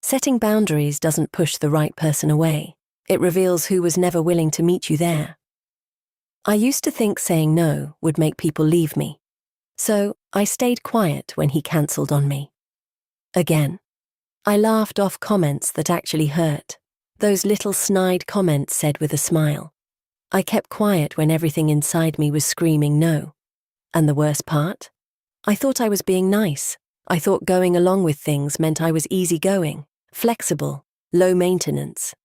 Setting boundaries doesn't push the right person away. It reveals who was never willing to meet you there. I used to think saying no would make people leave me. So I stayed quiet when he cancelled on me. Again, I laughed off comments that actually hurt. Those little snide comments said with a smile. I kept quiet when everything inside me was screaming no. And the worst part? I thought I was being nice. I thought going along with things meant I was easygoing, flexible, low maintenance.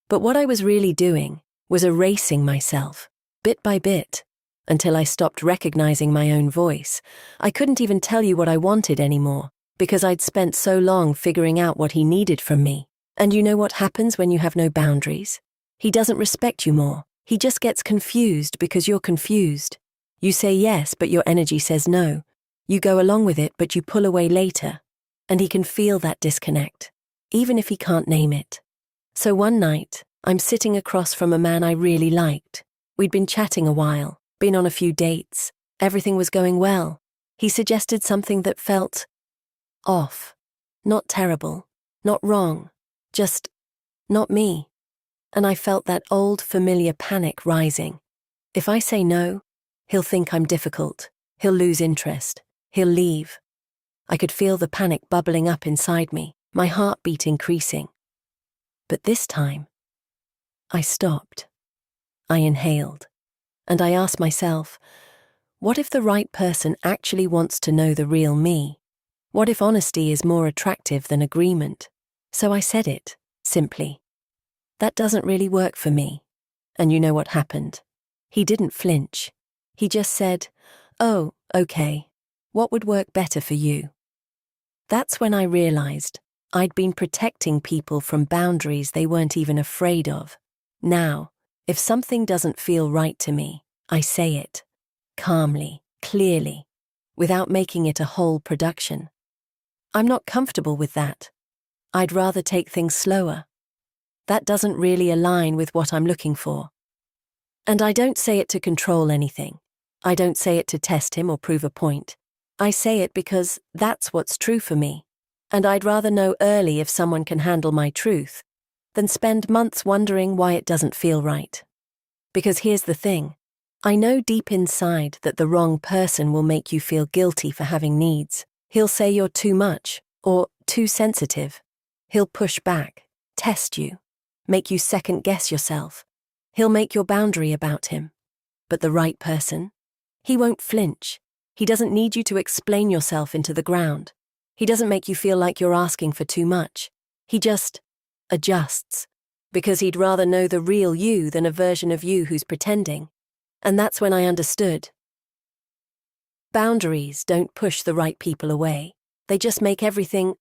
But what I was really doing was erasing myself, bit by bit, until I stopped recognizing my own voice. I couldn't even tell you what I wanted anymore, because I'd spent so long figuring out what he needed from me. And you know what happens when you have no boundaries? He doesn't respect you more. He just gets confused because you're confused. You say yes, but your energy says no. You go along with it, but you pull away later. And he can feel that disconnect, even if he can't name it. So one night, I'm sitting across from a man I really liked. We'd been chatting a while, been on a few dates. Everything was going well. He suggested something that felt off. Not terrible, not wrong, just not me. And I felt that old familiar panic rising. If I say no, he'll think I'm difficult. He'll lose interest. He'll leave. I could feel the panic bubbling up inside me, my heartbeat increasing. But this time, I stopped. I inhaled. And I asked myself, what if the right person actually wants to know the real me? What if honesty is more attractive than agreement? So I said it, simply. That doesn't really work for me. And you know what happened? He didn't flinch. He just said, oh, okay. What would work better for you? That's when I realized I'd been protecting people from boundaries they weren't even afraid of. Now, if something doesn't feel right to me, I say it, calmly, clearly, without making it a whole production. I'm not comfortable with that. I'd rather take things slower. That doesn't really align with what I'm looking for. And I don't say it to control anything. I don't say it to test him or prove a point. I say it because that's what's true for me. And I'd rather know early if someone can handle my truth than spend months wondering why it doesn't feel right. Because here's the thing. I know deep inside that the wrong person will make you feel guilty for having needs. He'll say you're too much or too sensitive. He'll push back, test you, make you second-guess yourself. He'll make your boundary about him. But the right person? He won't flinch. He doesn't need you to explain yourself into the ground. He doesn't make you feel like you're asking for too much. He just adjusts, because he'd rather know the real you than a version of you who's pretending. And that's when I understood. Boundaries don't push the right people away. They just make everything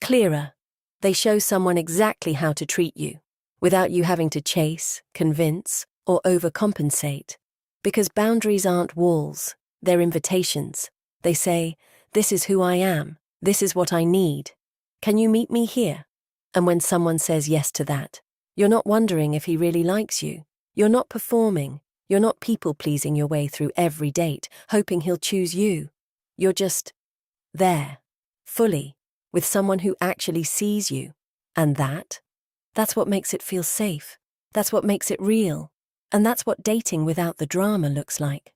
clearer. They show someone exactly how to treat you, without you having to chase, convince, or overcompensate. Because boundaries aren't walls, they're invitations. They say, this is who I am, this is what I need. Can you meet me here? And when someone says yes to that, you're not wondering if he really likes you. You're not performing. You're not people-pleasing your way through every date, hoping he'll choose you. You're just there, fully, with someone who actually sees you. And that's what makes it feel safe. That's what makes it real. And that's what dating without the drama looks like.